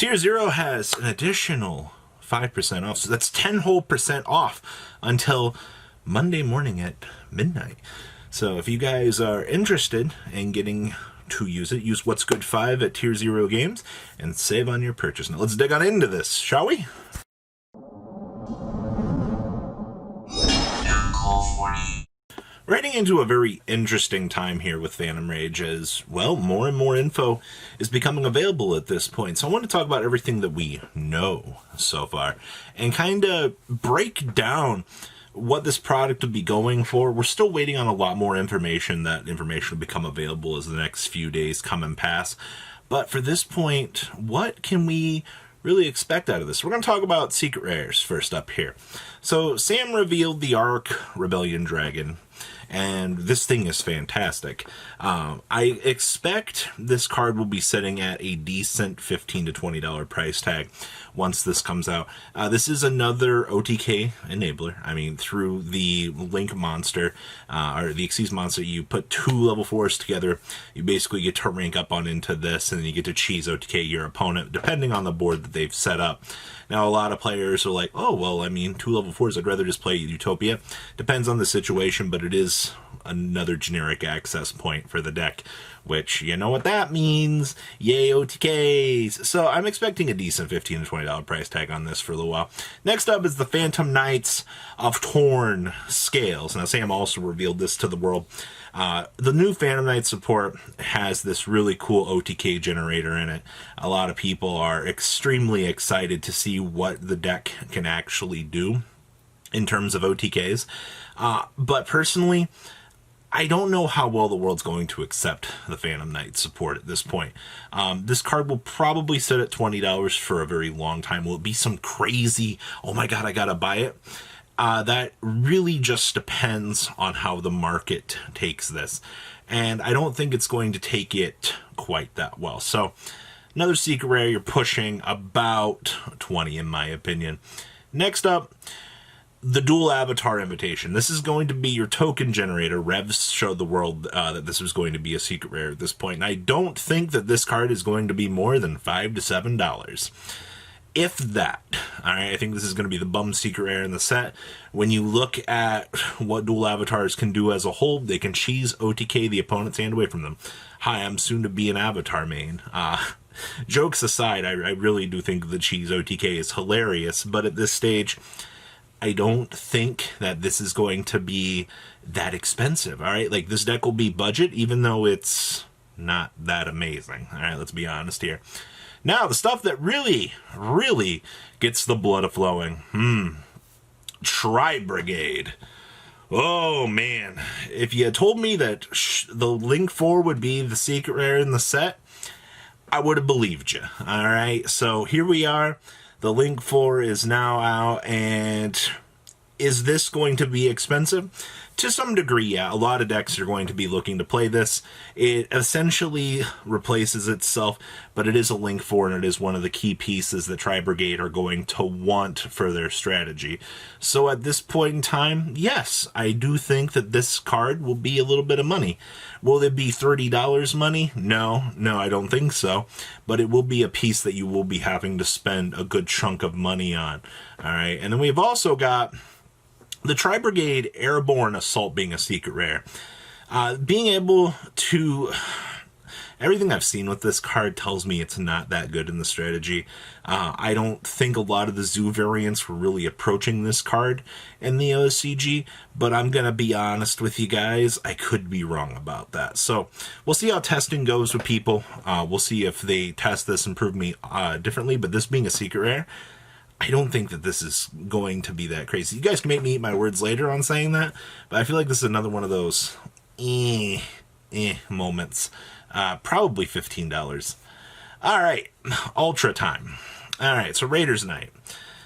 Tier 0 has an additional 5% off, so that's 10 whole % off until Monday morning at midnight. So if you guys are interested in getting to use it, use What's Good 5 at Tier 0 Games and save on your purchase. Now let's dig on into this, shall we? We're heading into a very interesting time here with Phantom Rage as, well, more and more info is becoming available at this point. So I want to talk about everything that we know so far and kind of break down what this product would be going for. We're still waiting on a lot more information. That information will become available as the next few days come and pass. But for this point, what can we really expect out of this? We're going to talk about secret rares first up here. So Sam revealed the Ark Rebellion Dragon, and this thing is fantastic. I expect this card will be sitting at a decent $15 to $20 price tag once this comes out. This is another OTK enabler. I mean, through the Link monster, or the Xyz monster, you put 2 level 4s together, you basically get to rank up on into this, and then you get to cheese OTK your opponent, depending on the board that they've set up. Now, a lot of players are like, oh, well, I mean, 2 level 4s, I'd rather just play Utopia. Depends on the situation, but it is another generic access point for the deck, which, you know what that means. Yay, OTKs. So I'm expecting a decent $15 to $20 price tag on this for a little while. Next up is the Phantom Knights of Torn Scales. Now, Sam also revealed this to the world. The new Phantom Knight support has this really cool OTK generator in it. A lot of people are extremely excited to see what the deck can actually do in terms of OTKs. But personally, I don't know how well the world's going to accept the Phantom Knight support at this point. This card will probably sit at $20 for a very long time. Will it be some crazy, oh my god, I gotta buy it? That really just depends on how the market takes this. And I don't think it's going to take it quite that well. So, another secret rare, you're pushing about 20 in my opinion. Next up, the Dual Avatar Invitation. This is going to be your token generator. Revs showed the world that this was going to be a secret rare at this point. And I don't think that this card is going to be more than $5 to $7. If that. Alright, I think this is going to be the bum secret rare in the set. When you look at what Dual Avatars can do as a whole, they can cheese OTK the opponent's hand away from them. Hi, I'm soon to be an Avatar main. Jokes aside, I really do think the cheese OTK is hilarious, but at this stage, I don't think that this is going to be that expensive, alright? Like, this deck will be budget, even though it's not that amazing. Alright, let's be honest here. Now, the stuff that really, really gets the blood a-flowing. Tri-Brigade. Oh, man. If you had told me that the Link 4 would be the secret rare in the set, I would have believed you, alright? So, here we are. The Link 4 is now out, and is this going to be expensive? To some degree, yeah. A lot of decks are going to be looking to play this. It essentially replaces itself, but it is a Link 4, and it is one of the key pieces that Tri-Brigade are going to want for their strategy. So at this point in time, yes, I do think that this card will be a little bit of money. Will it be $30 money? No, I don't think so. But it will be a piece that you will be having to spend a good chunk of money on. Alright, and then we've also got the Tri-Brigade Airborne Assault being a secret rare. Being able to... Everything I've seen with this card tells me it's not that good in the strategy. I don't think a lot of the Zoo variants were really approaching this card in the OCG, but I'm going to be honest with you guys, I could be wrong about that. So we'll see how testing goes with people. We'll see if they test this and prove me differently, but this being a secret rare, I don't think that this is going to be that crazy. You guys can make me eat my words later on saying that, but I feel like this is another one of those moments. Probably $15. Alright, Ultra time. Alright, so Raiders Night.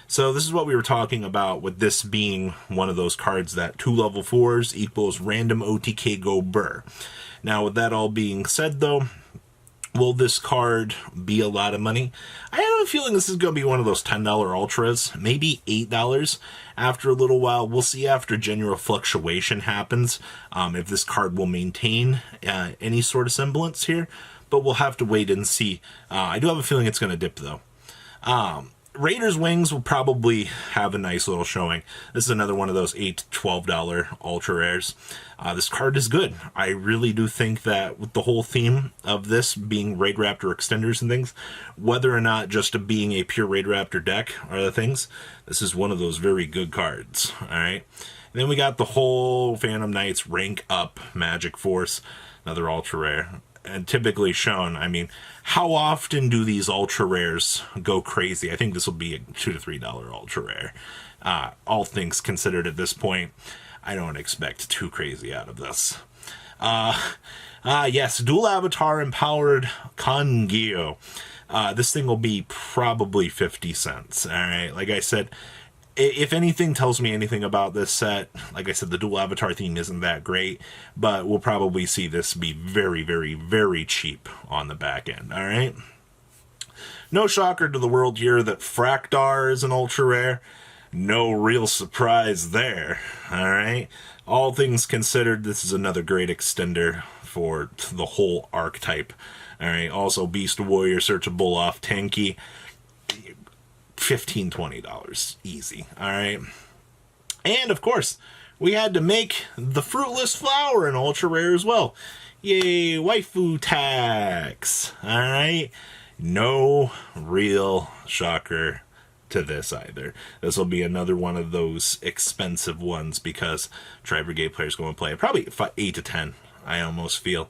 So this is what we were talking about with this being one of those cards that 2 level 4s equals random OTK go burr. Now with that all being said though, will this card be a lot of money? I have a feeling this is going to be one of those $10 Ultras, maybe $8 after a little while. We'll see after general fluctuation happens if this card will maintain any sort of semblance here, but we'll have to wait and see. I do have a feeling it's going to dip though. Raiders Wings will probably have a nice little showing. This is another one of those $8 to $12 ultra rares. This card is good. I really do think that with the whole theme of this being Raid Raptor extenders and things, whether or not just being a pure Raid Raptor deck are the things, this is one of those very good cards. Alright. And then we got the whole Phantom Knights rank up Magic Force, another ultra rare. And typically shown, I mean, how often do these ultra rares go crazy? I think this will be a $2 to $3 ultra rare. All things considered at this point, I don't expect too crazy out of this. Yes, dual avatar empowered KONGO. This thing will be probably 50 cents. All right, like I said, if anything tells me anything about this set, like I said, the dual avatar theme isn't that great, but we'll probably see this be very, very, very cheap on the back end, alright? No shocker to the world here that Fractar is an ultra rare. No real surprise there, alright? All things considered, this is another great extender for the whole archetype. Alright, also Beast Warrior, Search of Bull-Off, Tanky. $15, $20 easy. All right. And of course, we had to make the Fruitless Flower an ultra rare as well. Yay, waifu tax. All right. No real shocker to this either. This will be another one of those expensive ones because Tri-Brigade players going to play it. Probably 8 to 10, I almost feel.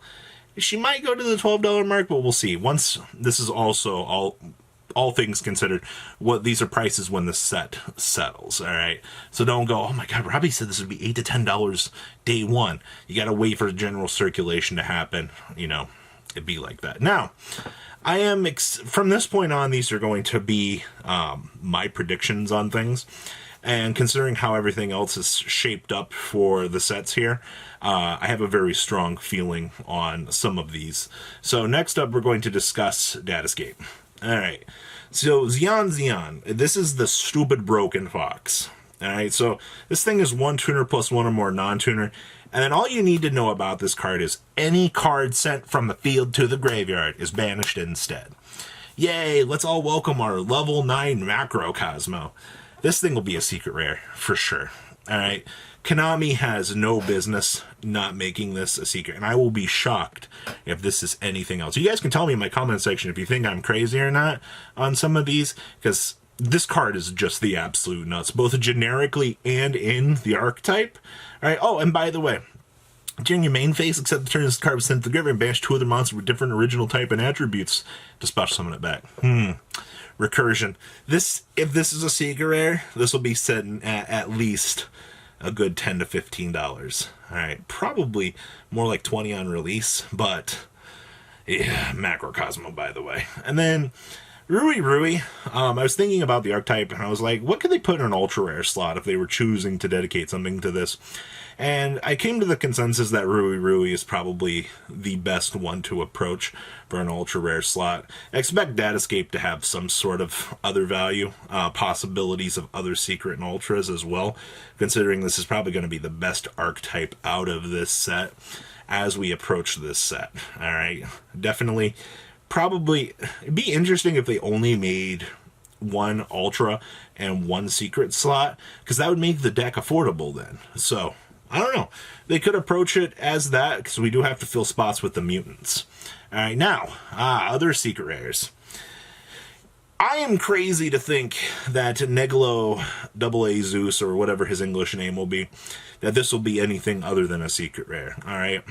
She might go to the $12 mark, but we'll see. Once this is also all things considered, what these are prices when the set settles, all right? So don't go, oh my god, Robbie said this would be $8 to $10 day one. You got to wait for general circulation to happen. You know, it'd be like that. Now, I am, from this point on, these are going to be my predictions on things. And considering how everything else is shaped up for the sets here, I have a very strong feeling on some of these. So next up, we're going to discuss DATASCAPE. Alright, so XIANXLAND, this is the stupid broken fox. Alright, so this thing is one tuner plus one or more non-tuner, and then all you need to know about this card is any card sent from the field to the graveyard is banished instead. Yay, let's all welcome our level 9 Macrocosmo. This thing will be a secret rare, for sure. Alright, Konami has no business not making this a secret, and I will be shocked if this is anything else. You guys can tell me in my comment section if you think I'm crazy or not on some of these, because this card is just the absolute nuts, both generically and in the archetype. Alright, oh, and by the way, during your main phase, except the turn this card was sent to the graveyard and banish 2 other monsters with different original type and attributes to special summon it back. Recursion. This, if this is a secret rare, this will be set at least a good $10 to $15. Alright, probably more like 20 on release, but yeah, Macrocosmo, by the way. And then RUIRUL. I was thinking about the archetype, and I was like, what could they put in an ultra rare slot if they were choosing to dedicate something to this? And I came to the consensus that RUIRUL is probably the best one to approach for an ultra rare slot. I expect DATASCAPE to have some sort of other value, possibilities of other secret and ultras as well, considering this is probably going to be the best archetype out of this set as we approach this set. Alright, definitely, probably, it'd be interesting if they only made one ultra and one secret slot, because that would make the deck affordable then. So I don't know. They could approach it as that, because we do have to fill spots with the mutants. Alright, now, other secret rares. I am crazy to think that Negalo AA-ZEUS, or whatever his English name will be, that this will be anything other than a secret rare. Alright?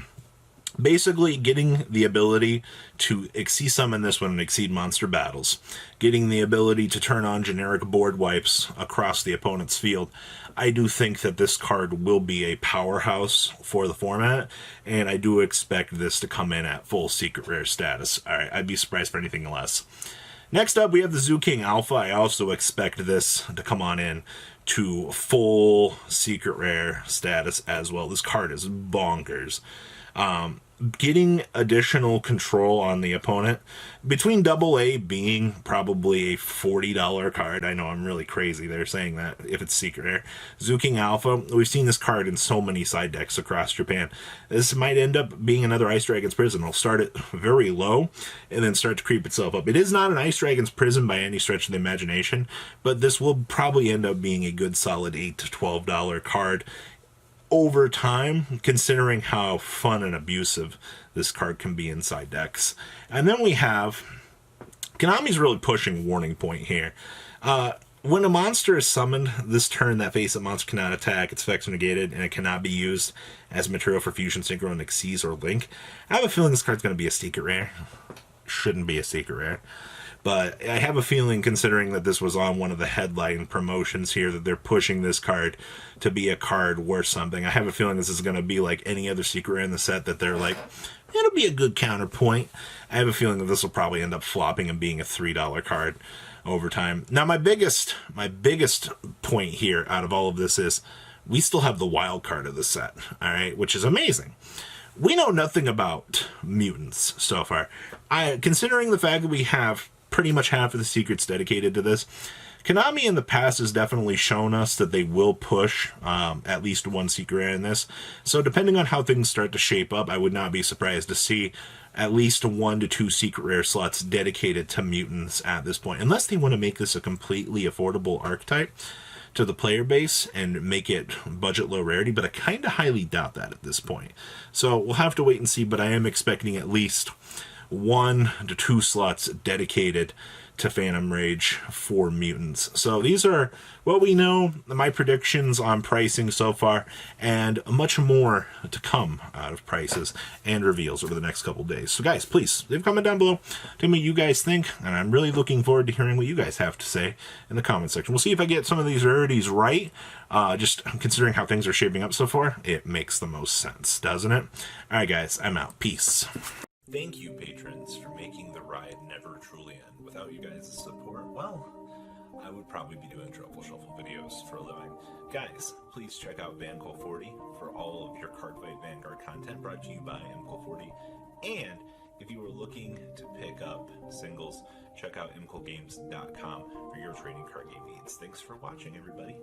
Basically, getting the ability to Exceed Summon this one and Exceed Monster Battles. Getting the ability to turn on generic board wipes across the opponent's field. I do think that this card will be a powerhouse for the format, and I do expect this to come in at full secret rare status. Alright, I'd be surprised for anything less. Next up, we have the Zoo King Alpha. I also expect this to come on in to full secret rare status as well. This card is bonkers. getting additional control on the opponent. Between AA being probably a $40 card, I know I'm really crazy there saying that if it's secret rare. Zuking Alpha, we've seen this card in so many side decks across Japan. This might end up being another Ice Dragon's Prison. It'll start it very low and then start to creep itself up. It is not an Ice Dragon's Prison by any stretch of the imagination, but this will probably end up being a good solid $8 to $12 card over time, considering how fun and abusive this card can be inside decks. And then we have Konami's really pushing Warning Point here. When a monster is summoned this turn, that face-up monster cannot attack, its effects are negated, and it cannot be used as material for Fusion, Synchro, and Xyz or Link. I have a feeling this card's going to be a secret rare. Shouldn't be a secret rare. But I have a feeling, considering that this was on one of the headline promotions here, that they're pushing this card to be a card worth something. I have a feeling this is going to be like any other secret rare in the set, that they're like, it'll be a good counterpoint. I have a feeling that this will probably end up flopping and being a $3 card over time. Now, my biggest point here out of all of this is we still have the wild card of the set, all right, which is amazing. We know nothing about mutants so far. Considering the fact that we have pretty much half of the secrets dedicated to this, Konami in the past has definitely shown us that they will push at least one secret rare in this. So depending on how things start to shape up, I would not be surprised to see at least 1 to 2 secret rare slots dedicated to mutants at this point. Unless they want to make this a completely affordable archetype to the player base and make it budget low rarity, but I kind of highly doubt that at this point. So we'll have to wait and see, but I am expecting at least 1 to 2 slots dedicated to Phantom Rage for mutants. So these are what we know, my predictions on pricing so far, and much more to come out of prices and reveals over the next couple days. So guys, please leave a comment down below. Tell me what you guys think, and I'm really looking forward to hearing what you guys have to say in the comment section. We'll see if I get some of these rarities right. Just considering how things are shaping up so far, it makes the most sense, doesn't it? Alright guys, I'm out. Peace. Thank you, patrons, for making the ride never truly end. Without you guys' support, well, I would probably be doing Truffle Shuffle videos for a living. Guys, please check out VanCool40 for all of your Cardfight Vanguard content brought to you by MCool40. And if you are looking to pick up singles, check out mcoolgames.com for your trading card game needs. Thanks for watching, everybody.